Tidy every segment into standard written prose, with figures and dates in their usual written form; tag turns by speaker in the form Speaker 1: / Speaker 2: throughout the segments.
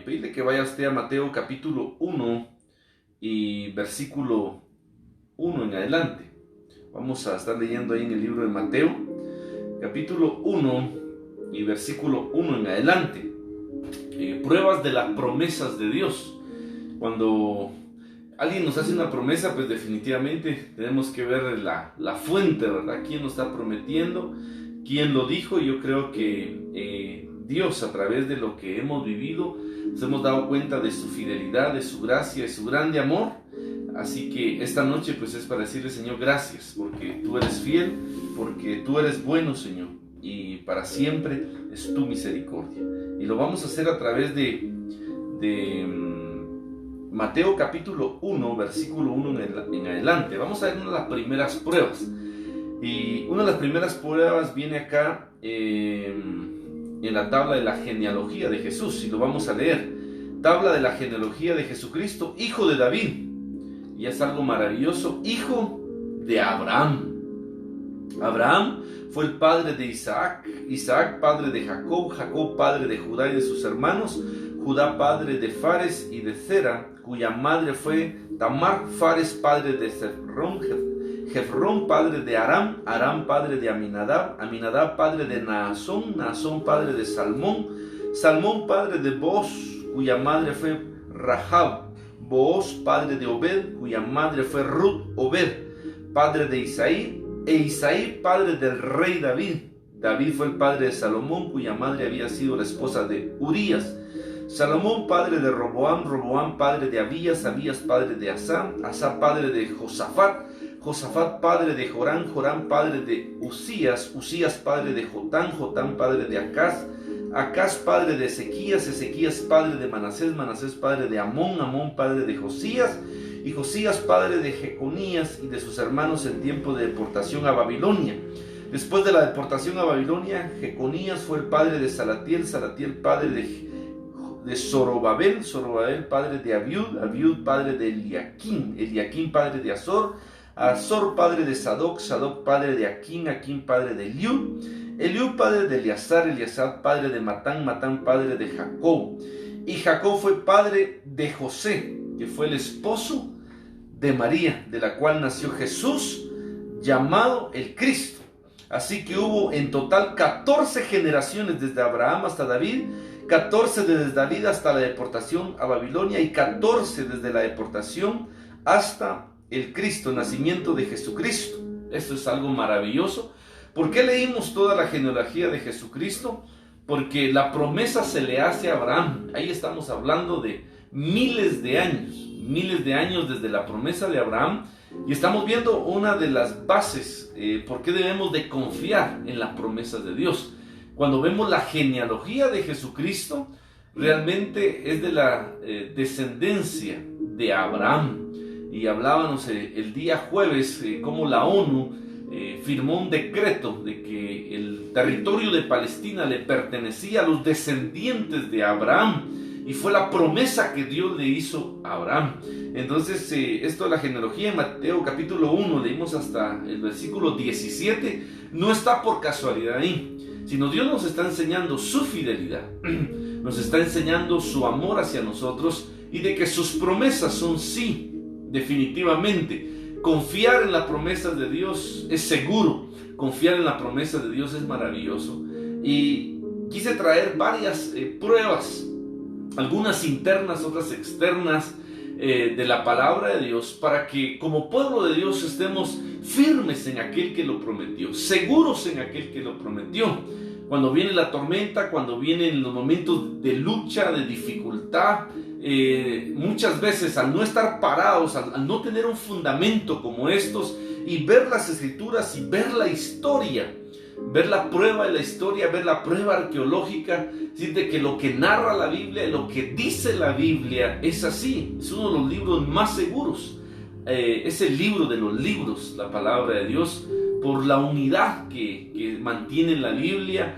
Speaker 1: pedirle que vaya usted a Mateo capítulo 1 y versículo 1 en adelante. Vamos a estar leyendo ahí en el libro de Mateo, capítulo 1 y versículo 1 en adelante. Pruebas de las promesas de Dios. Cuando alguien nos hace una promesa, pues definitivamente tenemos que ver la fuente, ¿verdad? ¿Quién nos está prometiendo? ¿Quién lo dijo? Yo creo que Dios, a través de lo que hemos vivido, nos hemos dado cuenta de su fidelidad, de su gracia, de su grande amor. Así que esta noche pues es para decirle: Señor, gracias, porque tú eres fiel, porque tú eres bueno, Señor, y para siempre es tu misericordia. Y lo vamos a hacer a través de Mateo capítulo 1, versículo 1 en adelante. Vamos a ver una de las primeras pruebas. Y una de las primeras pruebas viene acá en la tabla de la genealogía de Jesús, y lo vamos a leer. Tabla de la genealogía de Jesucristo, hijo de David. Y es algo maravilloso, hijo de Abraham. Abraham fue el padre de Isaac, Isaac padre de Jacob, Jacob padre de Judá y de sus hermanos, Judá padre de Fares y de Zera, cuya madre fue Tamar, Fares padre de Jefrón, Jefrón padre de Aram, Aram padre de Aminadab, Aminadab padre de Naasón, Naasón padre de Salmón, Salmón padre de Booz, cuya madre fue Rahab, Booz padre de Obed, cuya madre fue Ruth, Obed padre de Isaí, e Isaí padre del rey David. David fue el padre de Salomón, cuya madre había sido la esposa de Urías. Salomón padre de Roboam, Roboam padre de Abías, Abías padre de Asa, Asa padre de Josafat, Josafat padre de Jorán, Jorán padre de Usías, Usías padre de Jotán, Jotán padre de Acaz, Acaz padre de Ezequías, Ezequías padre de Manasés, Manasés padre de Amón, Amón padre de Josías, y Josías padre de Jeconías y de sus hermanos en tiempo de deportación a Babilonia. Después de la deportación a Babilonia, Jeconías fue el padre de Salatiel, Salatiel padre de Zorobabel, Zorobabel padre de Abiud, Abiud padre de Eliaquim, Eliaquim padre de Azor, Azor padre de Sadoc, Sadoc padre de Aquín, Aquín padre de Eliud, Eliud padre de Eleazar, Eleazar padre de Matán, Matán padre de Jacob, y Jacob fue padre de José, que fue el esposo de María, de la cual nació Jesús, llamado el Cristo. Así que hubo en total 14 generaciones desde Abraham hasta David, 14 desde David hasta la deportación a Babilonia y 14 desde la deportación hasta el Cristo, el nacimiento de Jesucristo. Esto es algo maravilloso. ¿Por qué leímos toda la genealogía de Jesucristo? Porque la promesa se le hace a Abraham. Ahí estamos hablando de miles de años desde la promesa de Abraham, y estamos viendo una de las bases, por qué debemos de confiar en las promesas de Dios. Cuando vemos la genealogía de Jesucristo, realmente es de la descendencia de Abraham. Y hablábamos el día jueves cómo la ONU firmó un decreto de que el territorio de Palestina le pertenecía a los descendientes de Abraham, y fue la promesa que Dios le hizo a Abraham. Entonces esto de la genealogía en Mateo capítulo 1, leímos hasta el versículo 17, no está por casualidad ahí, sino Dios nos está enseñando su fidelidad, nos está enseñando su amor hacia nosotros, y de que sus promesas son sí, definitivamente. Confiar en las promesas de Dios es seguro, confiar en la promesa de Dios es maravilloso. Y quise traer varias pruebas, algunas internas, otras externas, de la palabra de Dios, para que como pueblo de Dios estemos firmes en aquel que lo prometió, seguros en aquel que lo prometió. Cuando viene la tormenta, cuando vienen los momentos de lucha, de dificultad, muchas veces al no estar parados, al no tener un fundamento como estos, y ver las escrituras y ver la historia, ver la prueba de la historia, ver la prueba arqueológica, de que lo que narra la Biblia, lo que dice la Biblia es así. Es uno de los libros más seguros, es el libro de los libros, la palabra de Dios, por la unidad que mantiene la Biblia,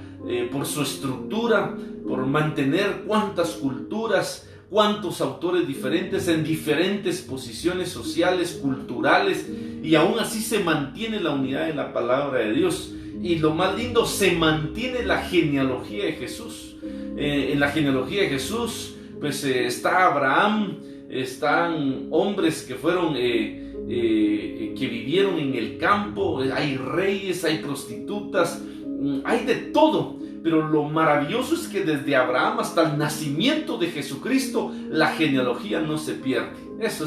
Speaker 1: por su estructura, por mantener cuántas culturas, cuántos autores diferentes en diferentes posiciones sociales, culturales, y aún así se mantiene la unidad de la palabra de Dios. Y lo más lindo, se mantiene la genealogía de Jesús. En la genealogía de Jesús pues está Abraham, están hombres que fueron, que vivieron en el campo, hay reyes, hay prostitutas, hay de todo. Pero lo maravilloso es que desde Abraham hasta el nacimiento de Jesucristo, la genealogía no se pierde. Eso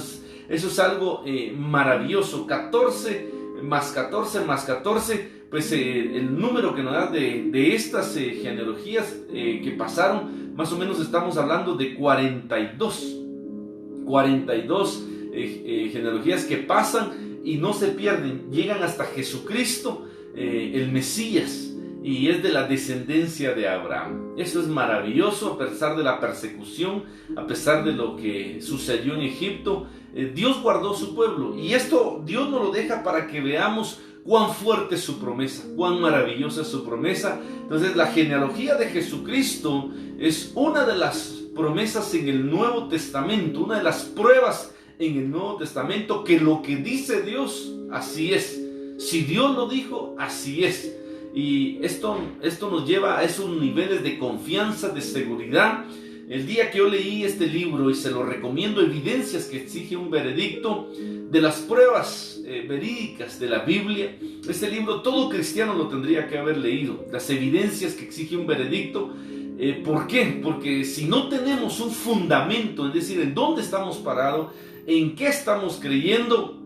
Speaker 1: es algo maravilloso. 14 más 14 más 14, pues el número que nos da de estas genealogías que pasaron, más o menos estamos hablando de 42 genealogías que pasan y no se pierden, llegan hasta Jesucristo, el Mesías, y es de la descendencia de Abraham. Eso es maravilloso. A pesar de la persecución, a pesar de lo que sucedió en Egipto, Dios guardó su pueblo, y esto Dios nos lo deja para que veamos cuán fuerte es su promesa, cuán maravillosa es su promesa. Entonces, la genealogía de Jesucristo es una de las promesas en el Nuevo Testamento, una de las pruebas en el Nuevo Testamento, que lo que dice Dios, así es. Si Dios lo dijo, así es. Y esto nos lleva a esos niveles de confianza, de seguridad. El día que yo leí este libro, y se lo recomiendo, Evidencias que exige un veredicto, de las pruebas verídicas de la Biblia, este libro todo cristiano lo tendría que haber leído, las evidencias que exige un veredicto. ¿Por qué? Porque si no tenemos un fundamento, es decir, en dónde estamos parados, en qué estamos creyendo,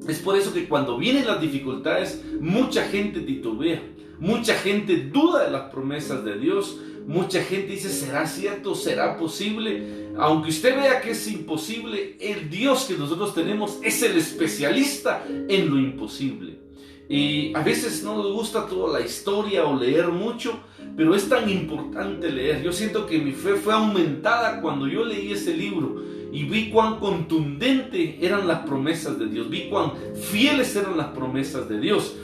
Speaker 1: es por eso que cuando vienen las dificultades, mucha gente titubea, mucha gente duda de las promesas de Dios, mucha gente dice, ¿será cierto? ¿Será posible? Aunque usted vea que es imposible, el Dios que nosotros tenemos es el especialista en lo imposible. Y a veces no nos gusta toda la historia o leer mucho, pero es tan importante leer. Yo siento que mi fe fue aumentada cuando yo leí ese libro y vi cuán contundente eran las promesas de Dios, vi cuán fieles eran las promesas de Dios.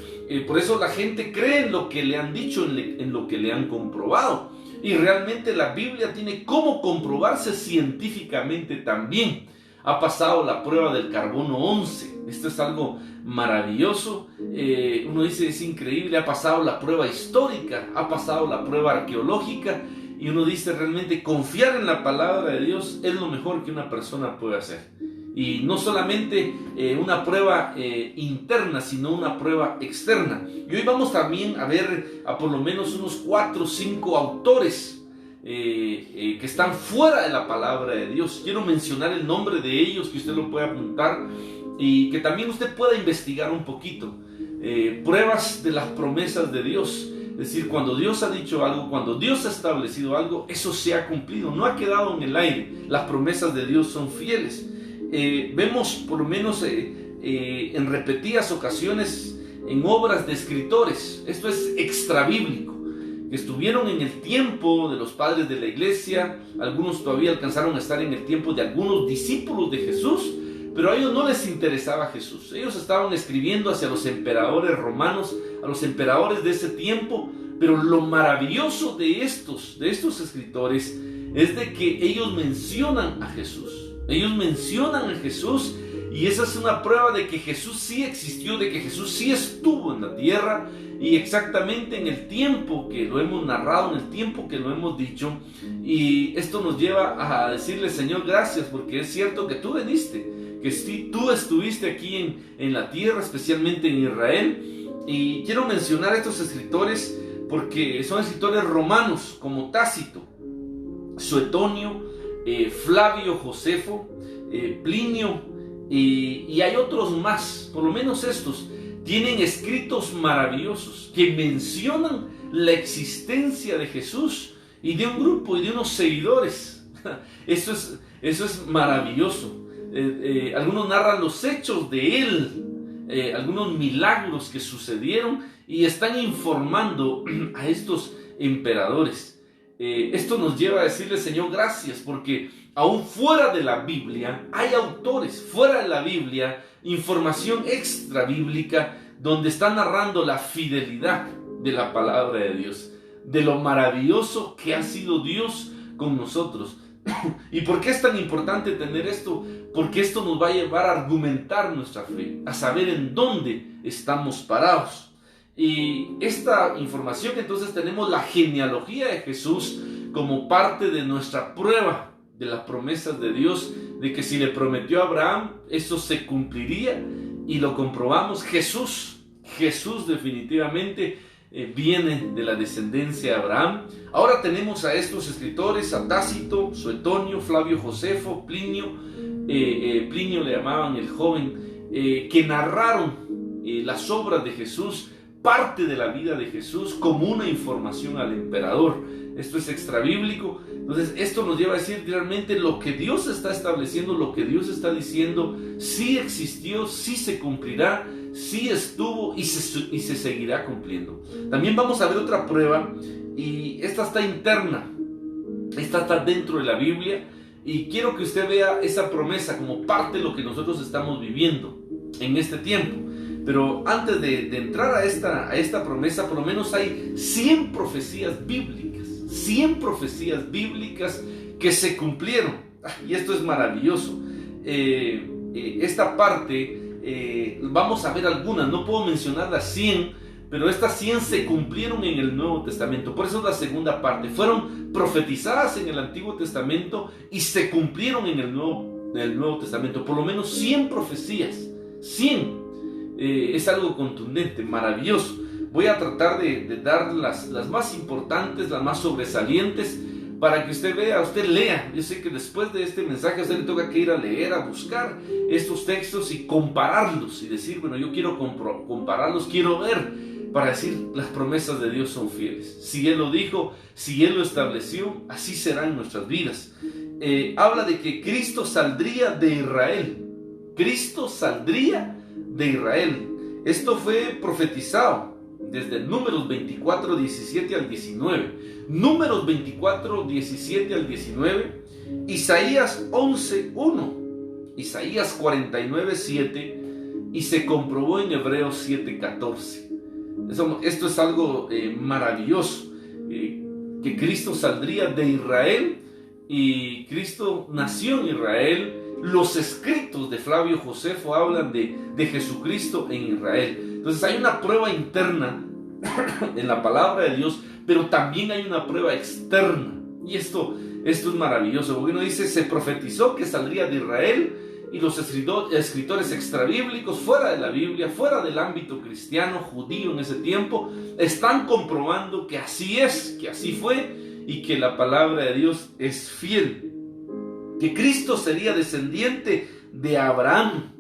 Speaker 1: Por eso la gente cree en lo que le han dicho, en lo que le han comprobado. Y realmente la Biblia tiene cómo comprobarse científicamente también. Ha pasado la prueba del carbono 11. Esto es algo maravilloso. Uno dice, es increíble. Ha pasado la prueba histórica, ha pasado la prueba arqueológica. Y uno dice, realmente confiar en la palabra de Dios es lo mejor que una persona puede hacer. Y no solamente una prueba interna, sino una prueba externa. Y hoy vamos también a ver a por lo menos unos 4 o 5 autores que están fuera de la palabra de Dios. Quiero mencionar el nombre de ellos, que usted lo pueda apuntar y que también usted pueda investigar un poquito. Pruebas de las promesas de Dios. Es decir, cuando Dios ha dicho algo, cuando Dios ha establecido algo, eso se ha cumplido, no ha quedado en el aire. Las promesas de Dios son fieles. Vemos por lo menos en repetidas ocasiones en obras de escritores, esto es extrabíblico, que estuvieron en el tiempo de los padres de la iglesia. Algunos todavía alcanzaron a estar en el tiempo de algunos discípulos de Jesús, pero a ellos no les interesaba Jesús. Ellos estaban escribiendo hacia los emperadores romanos, a los emperadores de ese tiempo. Pero lo maravilloso de estos escritores es de que ellos mencionan a Jesús. Ellos mencionan a Jesús, y esa es una prueba de que Jesús sí existió, de que Jesús sí estuvo en la tierra, y exactamente en el tiempo que lo hemos narrado, en el tiempo que lo hemos dicho. Y esto nos lleva a decirle, Señor, gracias, porque es cierto que tú viniste, que sí, tú estuviste aquí en la tierra, especialmente en Israel. Y quiero mencionar a estos escritores porque son escritores romanos, como Tácito, Suetonio, Flavio Josefo, Plinio, y hay otros más. Por lo menos estos tienen escritos maravillosos que mencionan la existencia de Jesús y de un grupo y de unos seguidores. Eso es maravilloso. Algunos narran los hechos de él, algunos milagros que sucedieron, y están informando a estos emperadores. Esto nos lleva a decirle, Señor, gracias, porque aún fuera de la Biblia hay autores, fuera de la Biblia, información extra bíblica, donde está narrando la fidelidad de la palabra de Dios, de lo maravilloso que ha sido Dios con nosotros. ¿Y por qué es tan importante tener esto? Porque esto nos va a llevar a argumentar nuestra fe, a saber en dónde estamos parados. Y esta información, entonces tenemos la genealogía de Jesús como parte de nuestra prueba de las promesas de Dios, de que si le prometió a Abraham, eso se cumpliría, y lo comprobamos. Jesús definitivamente viene de la descendencia de Abraham. Ahora tenemos a estos escritores, a Tácito, Suetonio, Flavio Josefo, Plinio, Plinio le llamaban el joven, que narraron las obras de Jesús, parte de la vida de Jesús, como una información al emperador. Esto es extrabíblico. Entonces esto nos lleva a decir realmente lo que Dios está estableciendo, lo que Dios está diciendo, sí existió, sí se cumplirá, sí estuvo y se seguirá cumpliendo. También vamos a ver otra prueba, y esta está interna, esta está dentro de la Biblia, y quiero que usted vea esa promesa como parte de lo que nosotros estamos viviendo en este tiempo. Pero antes de entrar a esta promesa, por lo menos hay 100 profecías bíblicas, 100 profecías bíblicas que se cumplieron. Y esto es maravilloso. Esta parte, vamos a ver algunas, no puedo mencionar las 100, pero estas 100 se cumplieron en el Nuevo Testamento. Por eso es la segunda parte. Fueron profetizadas en el Antiguo Testamento y se cumplieron en el Nuevo Testamento. Por lo menos 100 profecías, 100. Es algo contundente, maravilloso. Voy a tratar de dar las más importantes, las más sobresalientes, para que usted vea, usted lea. Yo sé que después de este mensaje a usted le toca que ir a leer, a buscar estos textos y compararlos y decir, bueno, yo quiero compararlos, quiero ver, para decir, las promesas de Dios son fieles. Si Él lo dijo, si Él lo estableció, así será en nuestras vidas. Habla de que Cristo saldría de Israel. Cristo saldría de Israel. Esto fue profetizado desde Números 24, 17 al 19. Números 24, 17 al 19. Isaías 11, 1. Isaías 49, 7. Y se comprobó en Hebreos 7, 14. Esto es algo maravilloso. Que Cristo saldría de Israel, y Cristo nació en Israel. Los escritos de Flavio Josefo hablan de Jesucristo en Israel. Entonces hay una prueba interna en la palabra de Dios, pero también hay una prueba externa. Y esto es maravilloso, porque uno dice, se profetizó que saldría de Israel, y los escritores extrabíblicos, fuera de la Biblia, fuera del ámbito cristiano, judío en ese tiempo, están comprobando que así es, que así fue, y que la palabra de Dios es fiel. Que Cristo sería descendiente de Abraham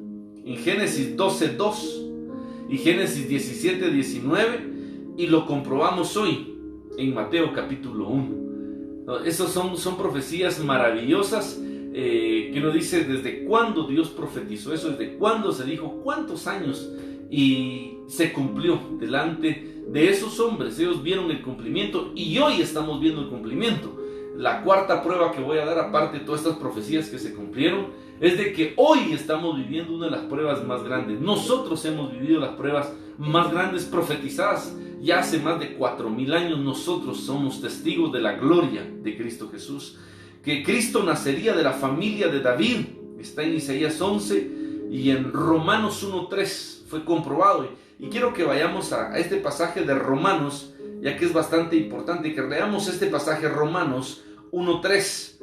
Speaker 1: en Génesis 12:2 y Génesis 17:19, y lo comprobamos hoy en Mateo capítulo 1. Esas son profecías maravillosas, que uno dice desde cuándo Dios profetizó eso, desde cuándo se dijo, cuántos años, y se cumplió delante de esos hombres. Ellos vieron el cumplimiento y hoy estamos viendo el cumplimiento. La cuarta prueba que voy a dar, aparte de todas estas profecías que se cumplieron, es de que hoy estamos viviendo una de las pruebas más grandes. Nosotros hemos vivido las pruebas más grandes profetizadas ya hace más de 4000 años. Nosotros somos testigos de la gloria de Cristo Jesús. Que Cristo nacería de la familia de David, está en Isaías 11, y en Romanos 1:3 fue comprobado. Y quiero que vayamos a este pasaje de Romanos, ya que es bastante importante que leamos este pasaje, Romanos 1:3.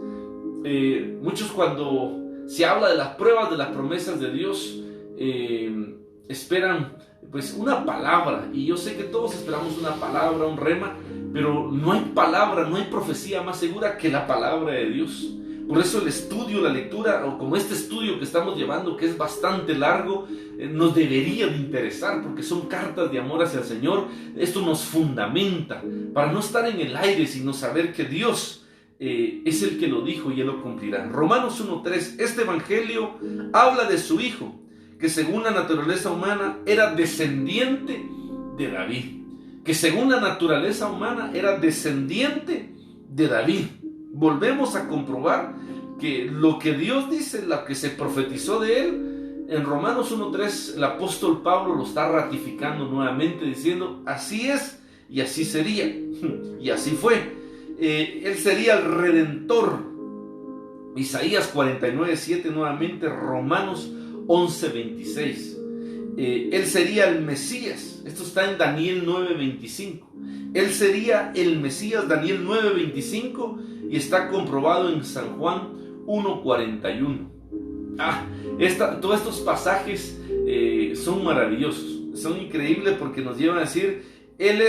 Speaker 1: Muchos, cuando se habla de las pruebas, de las promesas de Dios, esperan pues una palabra, y yo sé que todos esperamos una palabra, un rema, pero no hay palabra, no hay profecía más segura que la palabra de Dios. Por eso el estudio, la lectura, o como este estudio que estamos llevando, que es bastante largo, nos debería de interesar, porque son cartas de amor hacia el Señor. Esto nos fundamenta para no estar en el aire, sino saber que Dios es el que lo dijo y Él lo cumplirá. Romanos 1:3, este evangelio habla de su Hijo, que según la naturaleza humana era descendiente de David. Que según la naturaleza humana era descendiente de David. Volvemos a comprobar que lo que Dios dice, lo que se profetizó de Él, en Romanos 1:3, el apóstol Pablo lo está ratificando nuevamente, diciendo, así es y así sería. Y así fue. Él sería el Redentor. Isaías 49:7 nuevamente, Romanos 11:26. Él sería el Mesías. Esto está en Daniel 9:25. Él sería el Mesías, Daniel 9:25, y está comprobado en San Juan 1:41. Todos estos pasajes son maravillosos, son increíbles porque nos llevan a decir, Él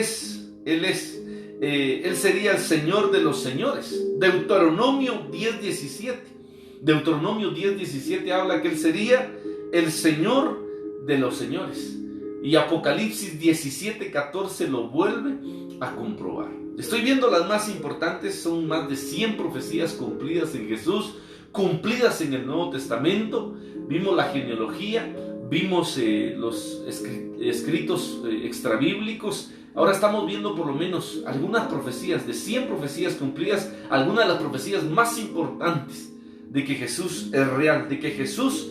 Speaker 1: sería el Señor de los señores. Deuteronomio 10:17. Deuteronomio 10:17 habla que Él sería el Señor de los señores. Y Apocalipsis 17:14 lo vuelve a comprobar. Estoy viendo las más importantes, son más de 100 profecías cumplidas en Jesús, cumplidas en el Nuevo Testamento. Vimos la genealogía, vimos los escritos extrabíblicos. Ahora estamos viendo por lo menos algunas profecías, de 100 profecías cumplidas, algunas de las profecías más importantes de que Jesús es real, de que Jesús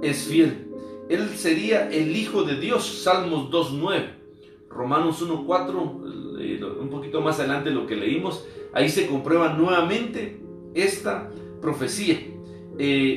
Speaker 1: es fiel. Él sería el Hijo de Dios, Salmos 2:9, Romanos 1:4, un poquito más adelante lo que leímos, ahí se comprueba nuevamente esta profecía.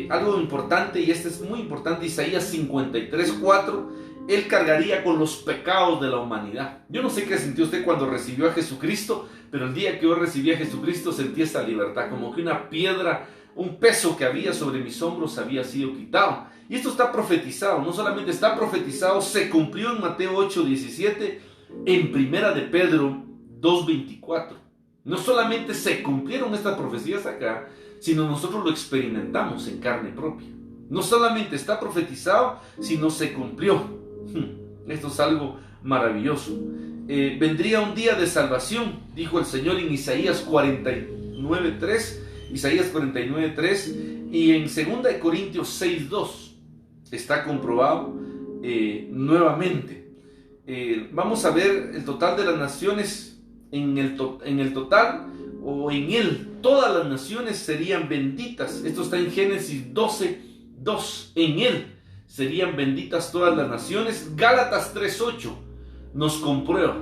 Speaker 1: Algo importante, y este es muy importante, Isaías 53:4, Él cargaría con los pecados de la humanidad. Yo no sé qué sintió usted cuando recibió a Jesucristo, pero el día que yo recibí a Jesucristo sentí esta libertad, como que una piedra, un peso que había sobre mis hombros había sido quitado. Y esto está profetizado, no solamente está profetizado, se cumplió en Mateo 8:17, en Primera de Pedro 2:24. No solamente se cumplieron estas profecías acá, sino nosotros lo experimentamos en carne propia. No solamente está profetizado, sino se cumplió. Esto es algo maravilloso. Vendría un día de salvación, dijo el Señor en Isaías 49:3, Isaías 49:3, y en 2 Corintios 6:2 está comprobado nuevamente. Vamos a ver el total de las naciones. En el total, o en él, todas las naciones serían benditas. Esto está en Génesis 12:2. En él serían benditas todas las naciones. Gálatas 3:8 nos comprueba.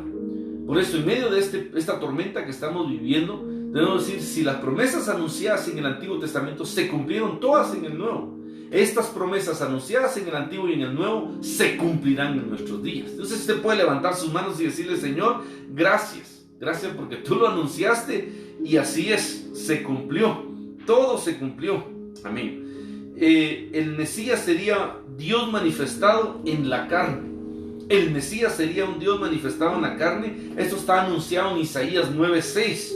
Speaker 1: Por eso, en medio de esta tormenta que estamos viviendo, debemos decir, si las promesas anunciadas en el Antiguo Testamento se cumplieron todas en el Nuevo, estas promesas anunciadas en el Antiguo y en el Nuevo se cumplirán en nuestros días. Entonces usted puede levantar sus manos y decirle, Señor, gracias porque tú lo anunciaste y así es, se cumplió, todo se cumplió. Amén. El Mesías sería Dios manifestado en la carne. El Mesías sería un Dios manifestado en la carne. Esto está anunciado en Isaías 9:6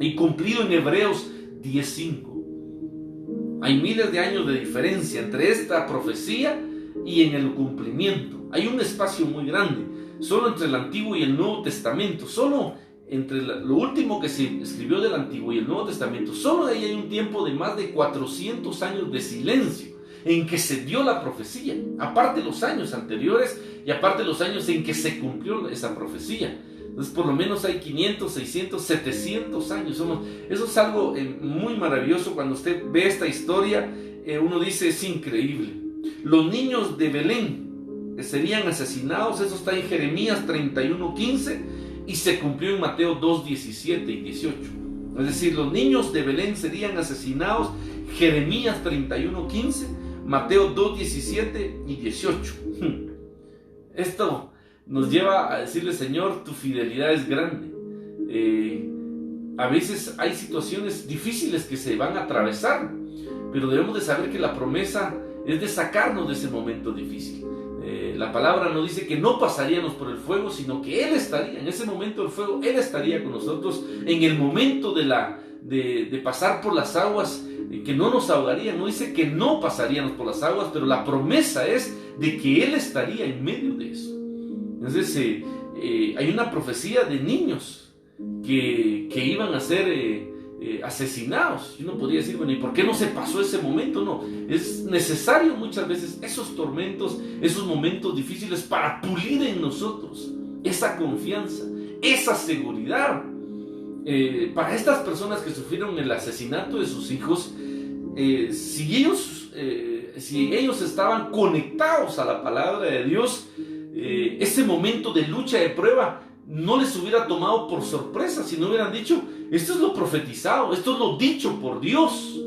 Speaker 1: y cumplido en Hebreos 10:5. Hay miles de años de diferencia entre esta profecía y en el cumplimiento. Hay un espacio muy grande, solo entre el Antiguo y el Nuevo Testamento, solo entre lo último que se escribió del Antiguo y el Nuevo Testamento, solo de ahí hay un tiempo de más de 400 años de silencio en que se dio la profecía, aparte de los años anteriores y aparte de los años en que se cumplió esa profecía. Entonces por lo menos hay 500, 600, 700 años. Eso es algo muy maravilloso. Cuando usted ve esta historia, uno dice, es increíble. Los niños de Belén serían asesinados. Eso está en Jeremías 31:15 y se cumplió en Mateo 2:17 y 18. Es decir, los niños de Belén serían asesinados. Jeremías 31:15, Mateo 2:17 y 18. Esto nos lleva a decirle, Señor, tu fidelidad es grande. A veces hay situaciones difíciles que se van a atravesar, pero debemos de saber que la promesa es de sacarnos de ese momento difícil. La palabra nos dice que no pasaríamos por el fuego, sino que Él estaría, en ese momento del fuego, Él estaría con nosotros. En el momento de pasar por las aguas, que no nos ahogaría, no dice que no pasaríamos por las aguas, pero la promesa es de que Él estaría en medio de eso. Entonces hay una profecía de niños que iban a ser asesinados. Y uno podría decir, bueno, ¿y por qué no se pasó ese momento? No, es necesario muchas veces esos tormentos, esos momentos difíciles para pulir en nosotros esa confianza, esa seguridad. Para estas personas que sufrieron el asesinato de sus hijos, si ellos estaban conectados a la palabra de Dios, ese momento de lucha, de prueba, no les hubiera tomado por sorpresa, si no hubieran dicho, esto es lo profetizado, esto es lo dicho por Dios.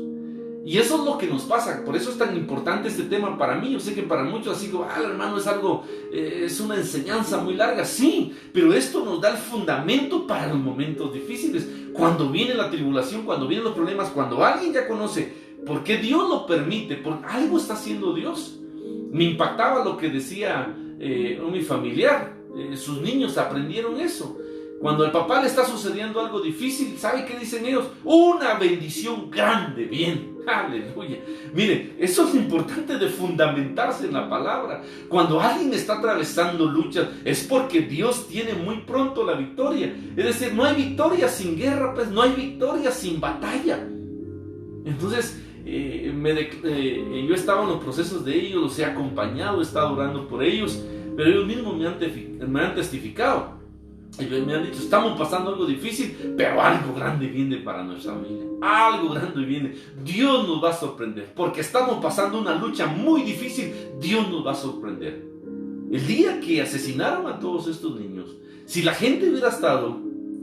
Speaker 1: Y eso es lo que nos pasa. Por eso es tan importante este tema para mí. Yo sé que para muchos así como, hermano, es algo, es una enseñanza muy larga. Sí, pero esto nos da el fundamento para los momentos difíciles. Cuando viene la tribulación, cuando vienen los problemas, cuando alguien ya conoce ¿Por qué Dios lo permite? Porque algo está haciendo Dios. Me impactaba lo que decía mi familiar. Sus niños aprendieron eso. Cuando al papá le está sucediendo algo difícil, ¿sabe qué dicen ellos? Una bendición grande, bien, aleluya. Miren, eso es lo importante de fundamentarse en la palabra. Cuando alguien está atravesando luchas, es porque Dios tiene muy pronto la victoria. Es decir, no hay victoria sin guerra, pues no hay victoria sin batalla. Entonces, yo estaba en los procesos de ellos, los he acompañado, he estado orando por ellos, pero ellos mismos me han testificado. Y me han dicho, estamos pasando algo difícil, pero algo grande viene para nuestra familia. Algo grande viene. Dios nos va a sorprender. Porque estamos pasando una lucha muy difícil, Dios nos va a sorprender. El día que asesinaron a todos estos niños, si la gente hubiera estado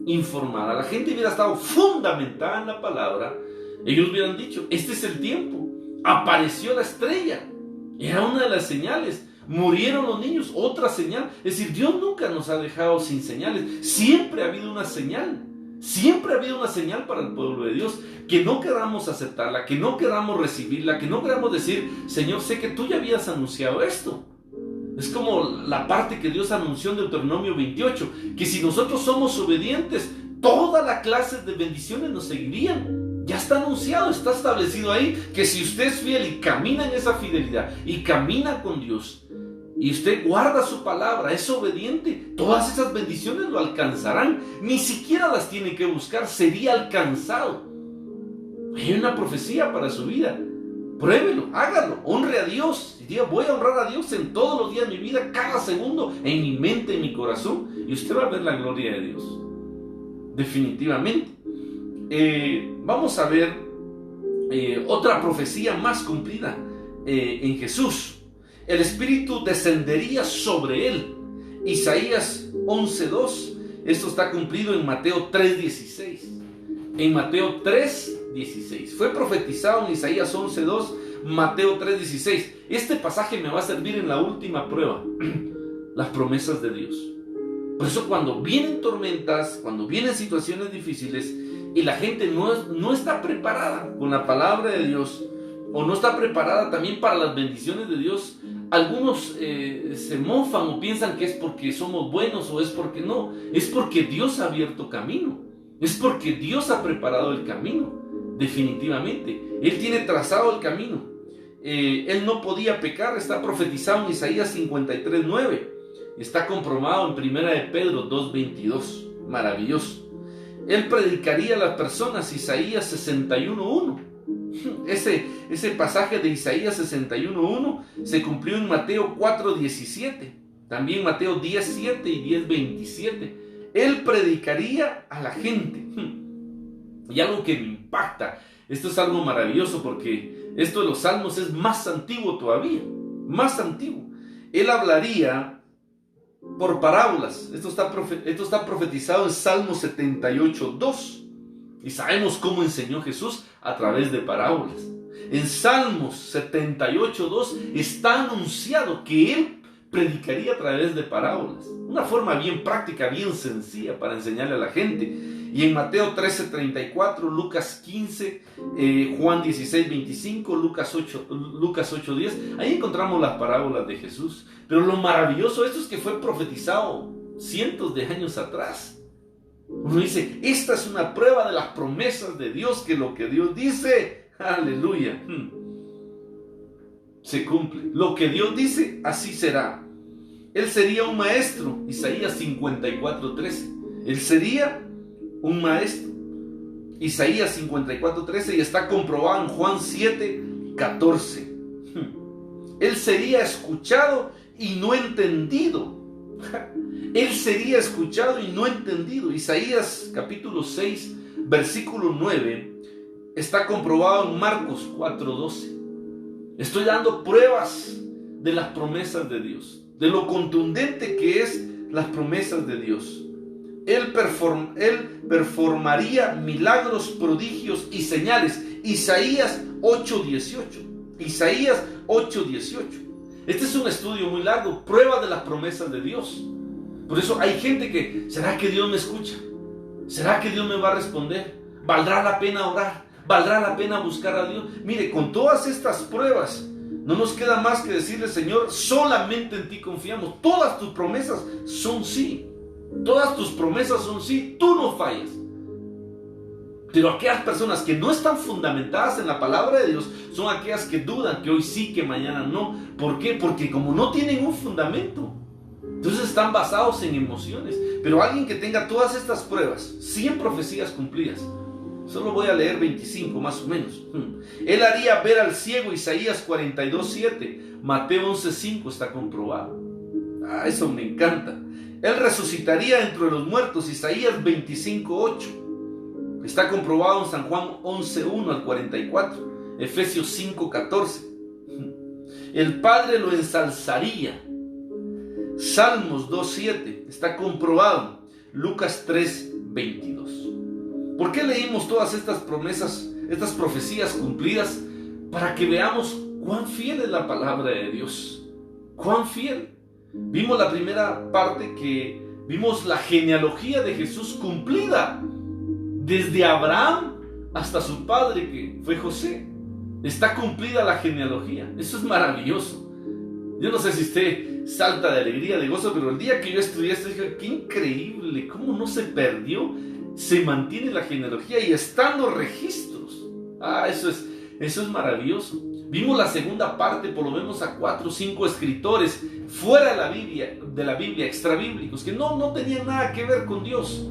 Speaker 1: informada, la gente hubiera estado fundamentada en la palabra, ellos hubieran dicho, este es el tiempo. Apareció la estrella. Era una de las señales. Murieron los niños, otra señal. Es decir, Dios nunca nos ha dejado sin señales. Siempre ha habido una señal. Siempre ha habido una señal para el pueblo de Dios. Que no queramos aceptarla, que no queramos recibirla, que no queramos decir, Señor, sé que tú ya habías anunciado esto. Es como la parte que Dios anunció en Deuteronomio 28, que si nosotros somos obedientes, toda la clase de bendiciones nos seguirían. Ya está anunciado, está establecido ahí, que si usted es fiel y camina en esa fidelidad y camina con Dios, y usted guarda su palabra, es obediente, todas esas bendiciones lo alcanzarán. Ni siquiera las tiene que buscar, sería alcanzado. Hay una profecía para su vida. Pruébelo, hágalo, honre a Dios. Y diga, voy a honrar a Dios en todos los días de mi vida, cada segundo, en mi mente, en mi corazón. Y usted va a ver la gloria de Dios. Definitivamente. Vamos a ver otra profecía más cumplida en Jesús. El Espíritu descendería sobre él. Isaías 11:2. Esto está cumplido en Mateo 3:16. En Mateo 3:16. Fue profetizado en Isaías 11:2, Mateo 3:16. Este pasaje me va a servir en la última prueba. Las promesas de Dios. Por eso cuando vienen tormentas, cuando vienen situaciones difíciles y la gente no está preparada con la palabra de Dios, o no está preparada también para las bendiciones de Dios, algunos se mofan o piensan que es porque somos buenos o es porque no. Es porque Dios ha abierto camino. Es porque Dios ha preparado el camino. Definitivamente. Él tiene trazado el camino. Él no podía pecar. Está profetizado en Isaías 53:9. Está comprobado en 1 de Pedro 2:22. Maravilloso. Él predicaría a las personas. Isaías 61:1. Ese pasaje de Isaías 61:1 se cumplió en Mateo 4:17, también Mateo 10:7 y 10:27. Él predicaría a la gente. Y algo que me impacta, esto es algo maravilloso porque esto de los salmos es más antiguo todavía, más antiguo. Él hablaría por parábolas. Esto está profetizado en Salmo 78:2. Y sabemos cómo enseñó Jesús a través de parábolas. En Salmos 78:2 está anunciado que Él predicaría a través de parábolas. Una forma bien práctica, bien sencilla para enseñarle a la gente. Y en Mateo 13:34, Lucas 15, Juan 16:25, Lucas 8:10, ahí encontramos las parábolas de Jesús. Pero lo maravilloso de esto es que fue profetizado cientos de años atrás. Uno dice, esta es una prueba de las promesas de Dios, que lo que Dios dice, aleluya, se cumple. Lo que Dios dice, así será. Él sería un maestro, Isaías 54:13. Él sería un maestro, Isaías 54:13, y está comprobado en Juan 7:14. Él sería escuchado y no entendido. Él sería escuchado y no entendido. Isaías capítulo 6, versículo 9, está comprobado en Marcos 4:12. Estoy dando pruebas de las promesas de Dios, de lo contundente que es las promesas de Dios. Él performaría milagros, prodigios y señales. Isaías 8:18. Isaías 8:18. Este es un estudio muy largo, prueba de las promesas de Dios. Por eso hay gente que, ¿será que Dios me escucha? ¿Será que Dios me va a responder? ¿Valdrá la pena orar? ¿Valdrá la pena buscar a Dios? Mire, con todas estas pruebas, no nos queda más que decirle, Señor, solamente en ti confiamos. Todas tus promesas son sí. Todas tus promesas son sí. Tú no fallas. Pero aquellas personas que no están fundamentadas en la palabra de Dios son aquellas que dudan que hoy sí, que mañana no. ¿Por qué? Porque como no tienen un fundamento, entonces están basados en emociones. Pero alguien que tenga todas estas pruebas, 100 profecías cumplidas, solo voy a leer 25 más o menos. Él haría ver al ciego, Isaías 42:7, Mateo 11:5, está comprobado. Eso me encanta. Él resucitaría entre los muertos, Isaías 25:8. Está comprobado en San Juan 11:1 al 44, Efesios 5:14. El Padre lo ensalzaría, Salmos 2:7. Está comprobado, Lucas 3:22. ¿Por qué leímos todas estas promesas, estas profecías cumplidas? Para que veamos cuán fiel es la palabra de Dios. Cuán fiel. Vimos la primera parte, que vimos la genealogía de Jesús cumplida. Desde Abraham hasta su padre, que fue José. Está cumplida la genealogía. Eso es maravilloso. Yo no sé si usted salta de alegría, de gozo, pero el día que yo estudié esto, dije, qué increíble, cómo no se perdió. Se mantiene la genealogía y están los registros. Eso es maravilloso. Vimos la segunda parte, por lo menos a 4 o 5 escritores fuera de la Biblia, extrabíblicos, que no tenían nada que ver con Dios.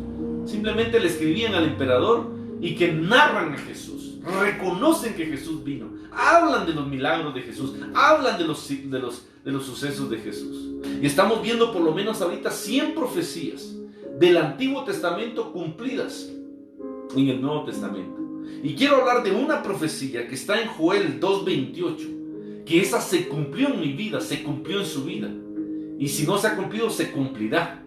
Speaker 1: Simplemente le escribían al emperador y que narran a Jesús, reconocen que Jesús vino, hablan de los milagros de Jesús, hablan de los sucesos de Jesús. Y estamos viendo por lo menos ahorita 100 profecías del Antiguo Testamento cumplidas en el Nuevo Testamento. Y quiero hablar de una profecía que está en Joel 2:28, que esa se cumplió en mi vida, se cumplió en su vida. Y si no se ha cumplido, se cumplirá.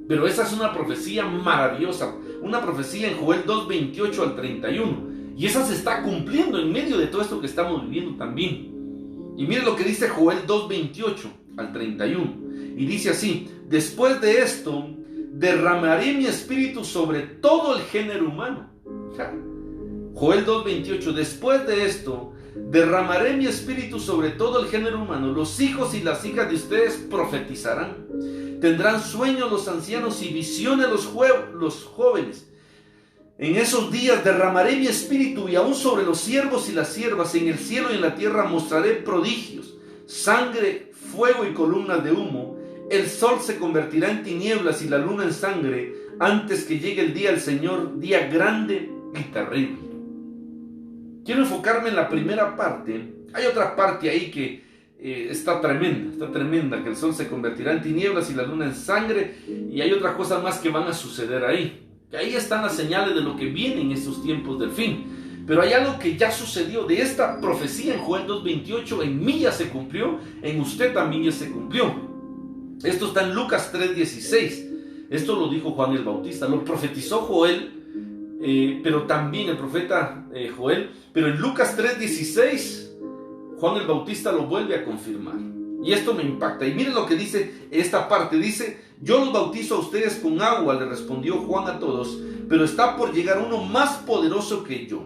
Speaker 1: Pero esa es una profecía maravillosa, una profecía en Joel 2:28 al 31. Y esa se está cumpliendo en medio de todo esto que estamos viviendo también. Y mire lo que dice Joel 2:28 al 31. Y dice así: después de esto, derramaré mi espíritu sobre todo el género humano. Joel 2:28, después de esto, derramaré mi espíritu sobre todo el género humano. Los hijos y las hijas de ustedes profetizarán. Tendrán sueños los ancianos y visiones los jóvenes. En esos días derramaré mi espíritu, y aún sobre los siervos y las siervas, en el cielo y en la tierra mostraré prodigios, sangre, fuego y columnas de humo. El sol se convertirá en tinieblas y la luna en sangre, antes que llegue el día del Señor, día grande y terrible. Quiero enfocarme en la primera parte. Hay otra parte ahí que está tremenda, que el sol se convertirá en tinieblas y la luna en sangre, y hay otras cosas más que van a suceder ahí. Que ahí están las señales de lo que viene en estos tiempos del fin. Pero hay algo que ya sucedió de esta profecía en Joel 2:28. En mí ya se cumplió, en usted también ya se cumplió. Esto está en Lucas 3:16. Esto lo dijo Juan el Bautista, lo profetizó Joel, pero también el profeta Joel. Pero en Lucas 3:16 Juan el Bautista lo vuelve a confirmar. Y esto me impacta. Y miren lo que dice esta parte. Dice: yo los bautizo a ustedes con agua, le respondió Juan a todos, pero está por llegar uno más poderoso que yo,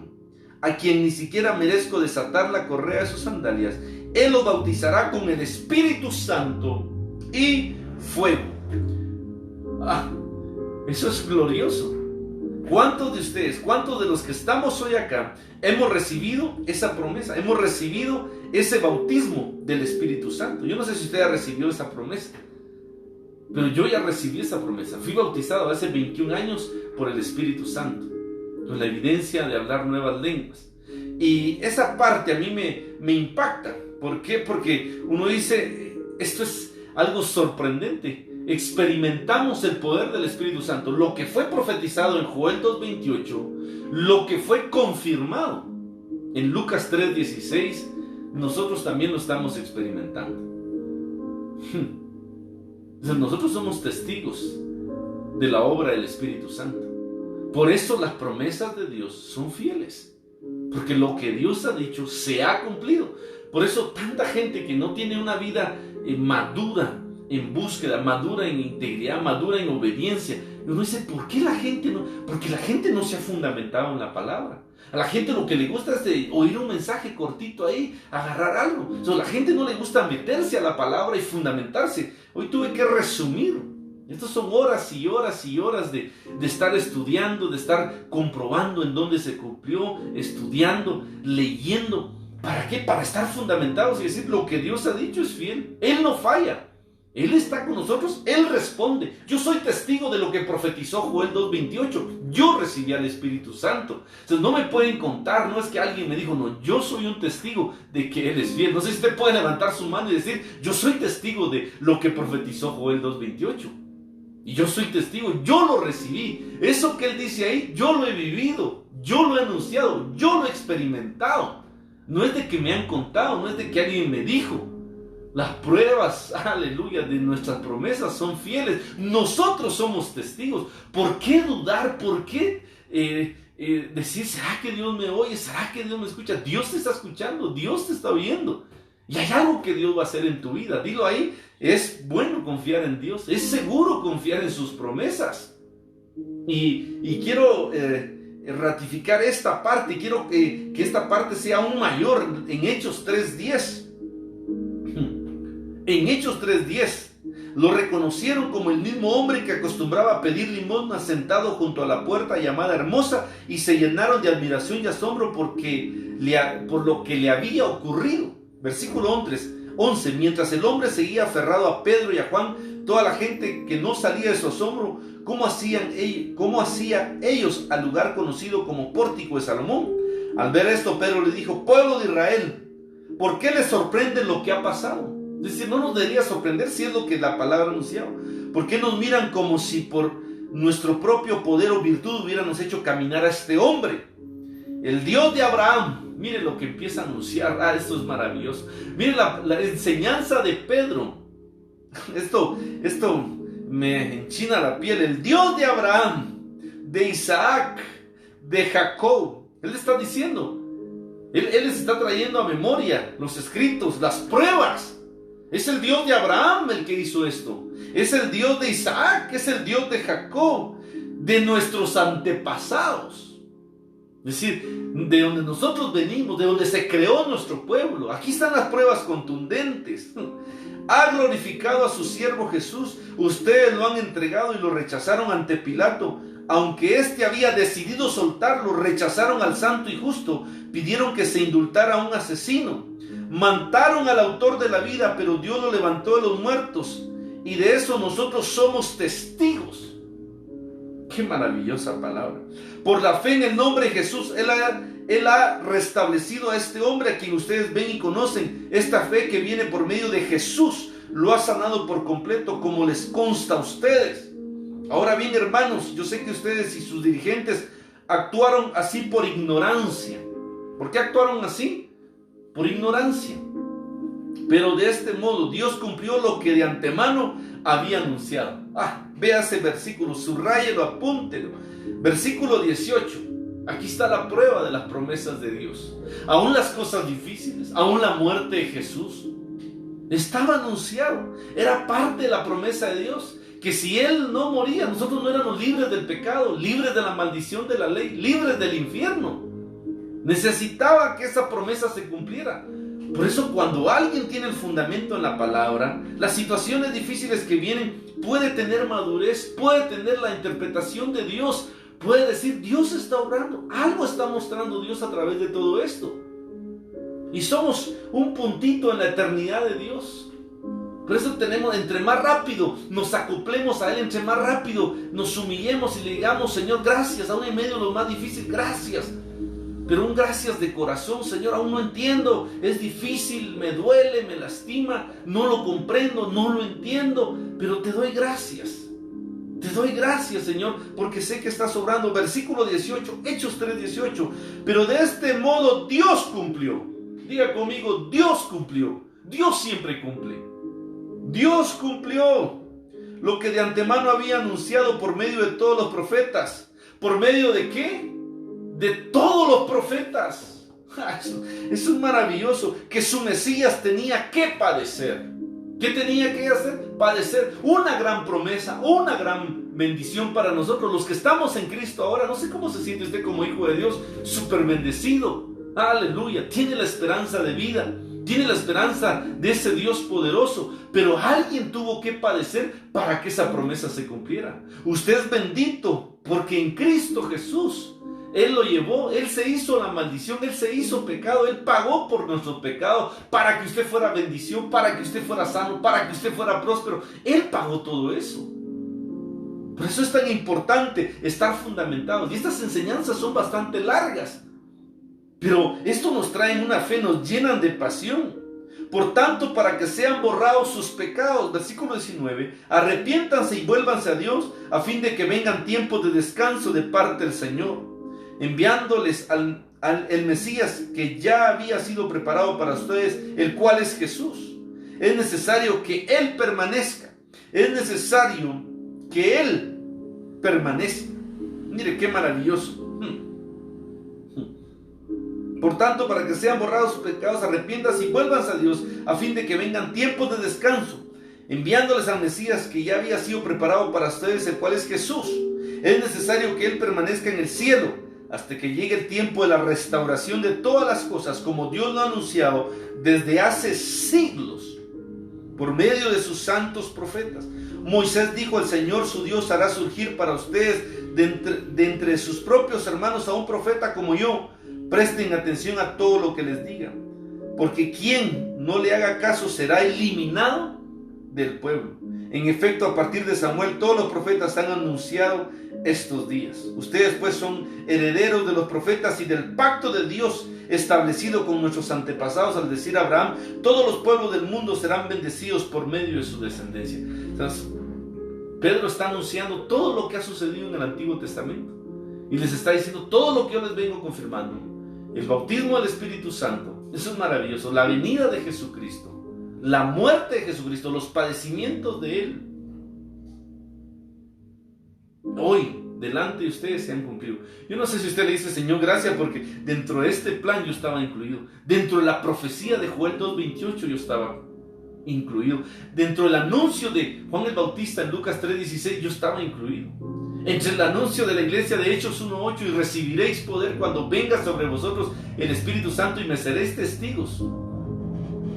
Speaker 1: a quien ni siquiera merezco desatar la correa de sus sandalias. Él los bautizará con el Espíritu Santo y fuego. Eso es glorioso. ¿Cuántos de ustedes, cuántos de los que estamos hoy acá hemos recibido esa promesa? Hemos recibido ese bautismo del Espíritu Santo. Yo no sé si usted ya recibió esa promesa, pero yo ya recibí esa promesa. Fui bautizado hace 21 años por el Espíritu Santo, con la evidencia de hablar nuevas lenguas. Y esa parte a mí me impacta. ¿Por qué? Porque uno dice, esto es algo sorprendente. Experimentamos el poder del Espíritu Santo, lo que fue profetizado en Joel 2:28, lo que fue confirmado en Lucas 3:16, nosotros también lo estamos experimentando. Nosotros somos testigos de la obra del Espíritu Santo. Por eso las promesas de Dios son fieles, porque lo que Dios ha dicho se ha cumplido. Por eso tanta gente que no tiene una vida madura, en búsqueda, madura en integridad, madura en obediencia. Y uno dice, ¿por qué la gente no? Porque la gente no se ha fundamentado en la palabra. A la gente lo que le gusta es de oír un mensaje cortito ahí, agarrar algo. O sea, a la gente no le gusta meterse a la palabra y fundamentarse. Hoy tuve que resumir. Estas son horas y horas y horas de estar estudiando, de estar comprobando en dónde se cumplió, estudiando, leyendo. ¿Para qué? Para estar fundamentados y decir lo que Dios ha dicho es fiel. Él no falla. Él está con nosotros, Él responde. Yo soy testigo de lo que profetizó Joel 2:28. Yo recibí al Espíritu Santo. Entonces no me pueden contar, no es que alguien me dijo, no, yo soy un testigo de que Él es fiel. No sé si usted puede levantar su mano y decir, yo soy testigo de lo que profetizó Joel 2:28. Y yo soy testigo, yo lo recibí. Eso que Él dice ahí, yo lo he vivido, yo lo he anunciado, yo lo he experimentado. No es de que me han contado, no es de que alguien me dijo. Las pruebas, aleluya, de nuestras promesas son fieles. Nosotros somos testigos. ¿Por qué dudar? ¿Por qué decir, ¿será que Dios me oye? ¿Será que Dios me escucha? Dios te está escuchando, Dios te está oyendo. Y hay algo que Dios va a hacer en tu vida. Dilo ahí, es bueno confiar en Dios. Es seguro confiar en sus promesas. Y quiero ratificar esta parte. Quiero que esta parte sea aún mayor en Hechos 3:10. En Hechos 3:10 lo reconocieron como el mismo hombre que acostumbraba a pedir limosna sentado junto a la puerta llamada Hermosa, y se llenaron de admiración y asombro por lo que le había ocurrido. Versículo 11. Mientras el hombre seguía aferrado a Pedro y a Juan, toda la gente que no salía de su asombro, ¿cómo hacían ellos al lugar conocido como Pórtico de Salomón? Al ver esto, Pedro le dijo, pueblo de Israel, ¿por qué les sorprende lo que ha pasado? Es decir, no nos debería sorprender si es lo que la palabra anunciaba. ¿Por qué nos miran como si por nuestro propio poder o virtud hubiéramos hecho caminar a este hombre? El Dios de Abraham, mire lo que empieza a anunciar. Esto es maravilloso. Mire la enseñanza de Pedro. Esto me enchina la piel. El Dios de Abraham, de Isaac, de Jacob. Él está diciendo, Él les está trayendo a memoria los escritos, las pruebas. Es el Dios de Abraham el que hizo esto. Es el Dios de Isaac, es el Dios de Jacob, de nuestros antepasados. Es decir, de donde nosotros venimos, de donde se creó nuestro pueblo. Aquí están las pruebas contundentes. Ha glorificado a su siervo Jesús. Ustedes lo han entregado y lo rechazaron ante Pilato. Aunque éste había decidido soltarlo, rechazaron al santo y justo. Pidieron que se indultara a un asesino. Mataron al autor de la vida, pero Dios lo levantó de los muertos. Y de eso nosotros somos testigos. Qué maravillosa palabra. Por la fe en el nombre de Jesús, Él ha restablecido a este hombre a quien ustedes ven y conocen. Esta fe que viene por medio de Jesús lo ha sanado por completo, como les consta a ustedes. Ahora bien, hermanos, yo sé que ustedes y sus dirigentes actuaron así por ignorancia. ¿Por qué actuaron así? Por ignorancia. Pero de este modo Dios cumplió lo que de antemano había anunciado. Vea ese versículo, subráyelo, apúntelo. Versículo 18. Aquí está la prueba de las promesas de Dios. Aún las cosas difíciles, aún la muerte de Jesús, estaba anunciado. Era parte de la promesa de Dios. Que si Él no moría, nosotros no éramos libres del pecado, libres de la maldición de la ley, libres del infierno. Necesitaba que esa promesa se cumpliera. Por eso cuando alguien tiene el fundamento en la palabra, las situaciones difíciles que vienen, puede tener madurez, puede tener la interpretación de Dios, puede decir, Dios está obrando, algo está mostrando Dios a través de todo esto. Y somos un puntito en la eternidad de Dios. Por eso tenemos, entre más rápido nos acoplemos a Él, entre más rápido nos humillemos y le digamos, Señor, gracias, aún en medio de lo más difícil, gracias. Pero un gracias de corazón, Señor, aún no entiendo, es difícil, me duele, me lastima, no lo comprendo, no lo entiendo, pero te doy gracias. Te doy gracias, Señor, porque sé que estás obrando. Versículo 18, Hechos 3:18. Pero de este modo Dios cumplió. Diga conmigo, Dios cumplió. Dios siempre cumple. Dios cumplió lo que de antemano había anunciado por medio de todos los profetas. ¿Por medio de qué? De todos los profetas. Eso es maravilloso, que su Mesías tenía que padecer. ¿Qué tenía que hacer? Padecer. Una gran promesa, una gran bendición para nosotros, los que estamos en Cristo ahora. No sé cómo se siente usted como hijo de Dios, súper bendecido. Aleluya, tiene la esperanza de vida, tiene la esperanza de ese Dios poderoso, pero alguien tuvo que padecer para que esa promesa se cumpliera. Usted es bendito porque en Cristo Jesús Él lo llevó, Él se hizo la maldición, Él se hizo pecado, Él pagó por nuestro pecado para que usted fuera bendición, para que usted fuera sano, para que usted fuera próspero. Él pagó todo eso. Por eso es tan importante estar fundamentados. Y estas enseñanzas son bastante largas, pero esto nos trae una fe, nos llenan de pasión. Por tanto, para que sean borrados sus pecados, versículo 19, arrepiéntanse y vuélvanse a Dios, a fin de que vengan tiempos de descanso de parte del Señor, enviándoles el Mesías que ya había sido preparado para ustedes, el cual es Jesús. Es necesario que Él permanezca. Es necesario que Él permanezca. Mire qué maravilloso. Por tanto, para que sean borrados sus pecados, arrepiéntanse y vuélvanse a Dios, a fin de que vengan tiempos de descanso, enviándoles al Mesías que ya había sido preparado para ustedes, el cual es Jesús. Es necesario que Él permanezca en el cielo hasta que llegue el tiempo de la restauración de todas las cosas, como Dios lo ha anunciado desde hace siglos, por medio de sus santos profetas. Moisés dijo: el Señor su Dios hará surgir para ustedes de entre sus propios hermanos a un profeta como yo. Presten atención a todo lo que les diga, porque quien no le haga caso será eliminado del pueblo. En efecto, a partir de Samuel, todos los profetas han anunciado estos días. Ustedes pues son herederos de los profetas y del pacto de Dios establecido con nuestros antepasados al decir a Abraham: todos los pueblos del mundo serán bendecidos por medio de su descendencia. Entonces, Pedro está anunciando todo lo que ha sucedido en el Antiguo Testamento y les está diciendo todo lo que yo les vengo confirmando. El bautismo del Espíritu Santo, eso es maravilloso. La venida de Jesucristo, la muerte de Jesucristo, los padecimientos de Él, hoy delante de ustedes se han cumplido. Yo no sé si usted le dice: Señor, gracias, porque dentro de este plan yo estaba incluido. Dentro de la profecía de Joel 2:28 yo estaba incluido. Dentro del anuncio de Juan el Bautista en Lucas 3:16 yo estaba incluido. Entre el anuncio de la iglesia de Hechos 1:8: y recibiréis poder cuando venga sobre vosotros el Espíritu Santo y me seréis testigos.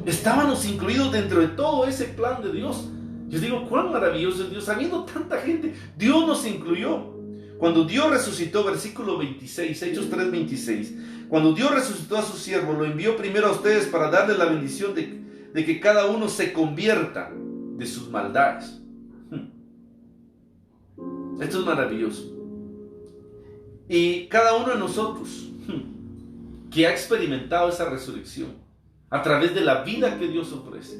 Speaker 1: Estábamos incluidos dentro de todo ese plan de Dios. Yo digo, cuán maravilloso es Dios. Habiendo tanta gente, Dios nos incluyó. Cuando Dios resucitó, versículo 26, Hechos 3:26, cuando Dios resucitó a su siervo, lo envió primero a ustedes para darles la bendición de que cada uno se convierta de sus maldades. Esto es maravilloso. Y cada uno de nosotros que ha experimentado esa resurrección a través de la vida que Dios ofrece,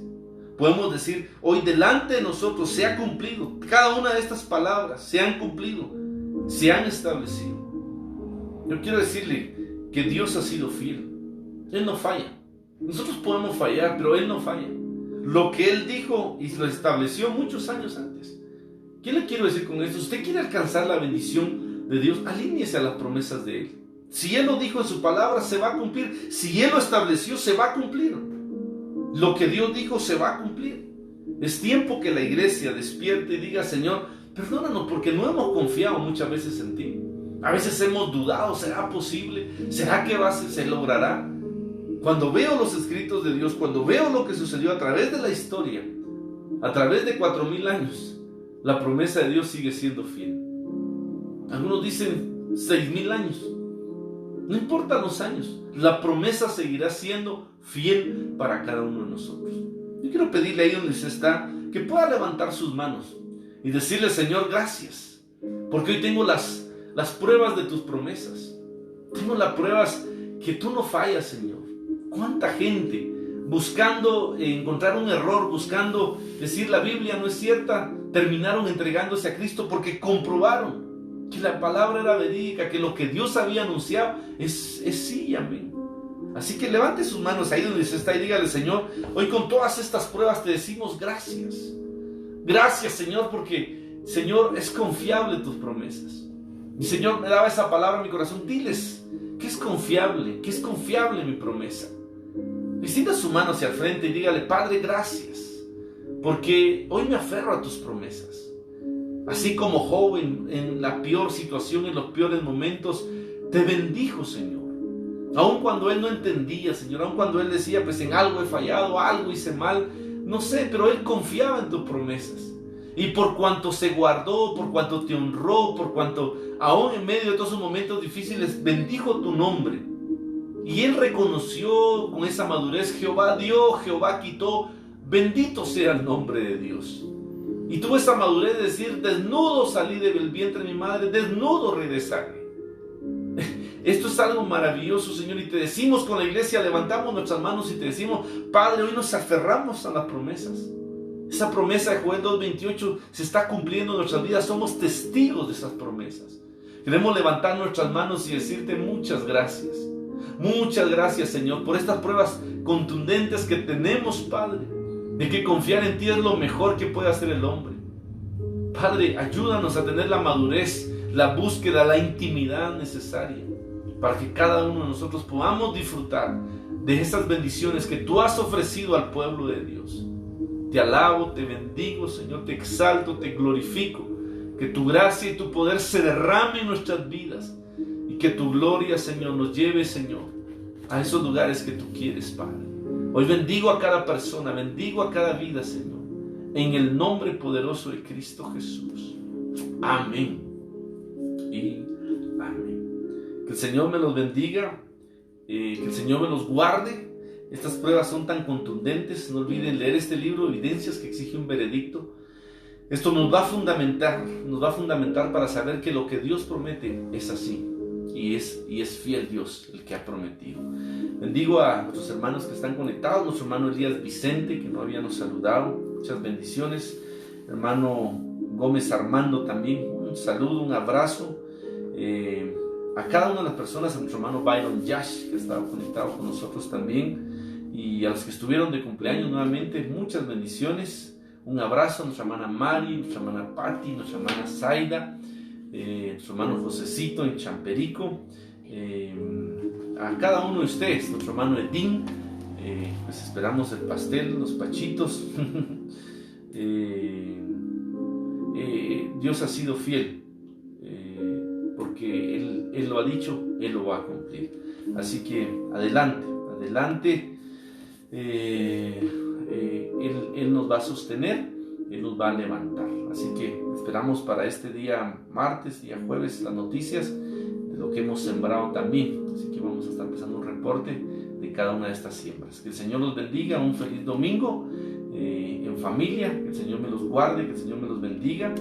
Speaker 1: podemos decir hoy delante de nosotros se ha cumplido. Cada una de estas palabras se han cumplido, se han establecido. Yo quiero decirle que Dios ha sido fiel. Él no falla. Nosotros podemos fallar, pero Él no falla. Lo que Él dijo y lo estableció muchos años antes. ¿Qué le quiero decir con esto? Usted quiere alcanzar la bendición de Dios, alíñese a las promesas de Él. Si Él lo dijo en su palabra, se va a cumplir. Si Él lo estableció, se va a cumplir. Lo que Dios dijo se va a cumplir. Es tiempo que la iglesia despierte y diga: Señor, perdónanos porque no hemos confiado muchas veces en ti. A veces hemos dudado: ¿será posible? ¿Será que se logrará? Cuando veo los escritos de Dios, cuando veo lo que sucedió a través de la historia, a través de 4000 años, la promesa de Dios sigue siendo fiel. Algunos dicen 6000 años. No importa los años, la promesa seguirá siendo fiel para cada uno de nosotros. Yo quiero pedirle ahí donde se está que pueda levantar sus manos y decirle: Señor, gracias, porque hoy tengo las pruebas de tus promesas. Tengo las pruebas que tú no fallas, Señor. ¿Cuánta gente buscando encontrar un error, buscando decir la Biblia no es cierta, terminaron entregándose a Cristo porque comprobaron que la palabra era verídica, que lo que Dios había anunciado es sí y amén? Así que levante sus manos ahí donde se está y dígale: Señor, hoy con todas estas pruebas te decimos gracias. Gracias, Señor, porque, Señor, es confiable tus promesas. Mi Señor me daba esa palabra en mi corazón. Diles que es confiable mi promesa. Extienda su mano hacia el frente y dígale: Padre, gracias, porque hoy me aferro a tus promesas. Así como Job en la peor situación, en los peores momentos, te bendijo, Señor. Aun cuando él no entendía, Señor, aun cuando él decía, pues en algo he fallado, algo hice mal, no sé, pero él confiaba en tus promesas. Y por cuanto se guardó, por cuanto te honró, por cuanto aún en medio de todos esos momentos difíciles bendijo tu nombre. Y él reconoció con esa madurez: Jehová dio, Jehová quitó, bendito sea el nombre de Dios. Y tuvo esa madurez de decir: desnudo salí del vientre de mi madre, desnudo regresaré. Esto es algo maravilloso, Señor, y te decimos con la iglesia, levantamos nuestras manos y te decimos: Padre, hoy nos aferramos a las promesas. Esa promesa de Joel 2:28 se está cumpliendo en nuestras vidas, somos testigos de esas promesas. Queremos levantar nuestras manos y decirte muchas gracias. Muchas gracias, Señor, por estas pruebas contundentes que tenemos, Padre, de que confiar en ti es lo mejor que puede hacer el hombre. Padre, ayúdanos a tener la madurez, la búsqueda, la intimidad necesaria para que cada uno de nosotros podamos disfrutar de esas bendiciones que tú has ofrecido al pueblo de Dios. Te alabo, te bendigo, Señor, te exalto, te glorifico. Que tu gracia y tu poder se derrame en nuestras vidas y que tu gloria, Señor, nos lleve, Señor, a esos lugares que tú quieres, Padre. Hoy bendigo a cada persona, bendigo a cada vida, Señor, en el nombre poderoso de Cristo Jesús. Amén y amén. Que el Señor me los bendiga, que el Señor me los guarde. Estas pruebas son tan contundentes. No olviden leer este libro, Evidencias que exige un veredicto. Esto nos va a fundamentar para saber que lo que Dios promete es así. Y es fiel Dios el que ha prometido. Bendigo a nuestros hermanos que están conectados. Nuestro hermano Elías Vicente, que no habíamos saludado. Muchas bendiciones. Hermano Gómez Armando también. Un saludo, un abrazo. A cada una de las personas, a nuestro hermano Byron Yash, que ha estado conectado con nosotros también. Y a los que estuvieron de cumpleaños nuevamente, muchas bendiciones. Un abrazo a nuestra hermana Mari, nuestra hermana Patti, nuestra hermana Zaida, nuestro hermano Josecito en Champerico, a cada uno de ustedes, nuestro hermano Edín, pues esperamos el pastel, los pachitos. Dios ha sido fiel, porque Él lo ha dicho, Él lo va a cumplir. Así que adelante, Él nos va a sostener, Él nos va a levantar. Así que esperamos para este día martes, día jueves, las noticias de lo que hemos sembrado también. Así que vamos a estar empezando un reporte de cada una de estas siembras. Que el Señor los bendiga, un feliz domingo en familia, que el Señor me los guarde, que el Señor me los bendiga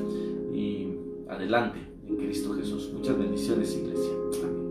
Speaker 1: y adelante en Cristo Jesús. Muchas bendiciones, iglesia. Amén.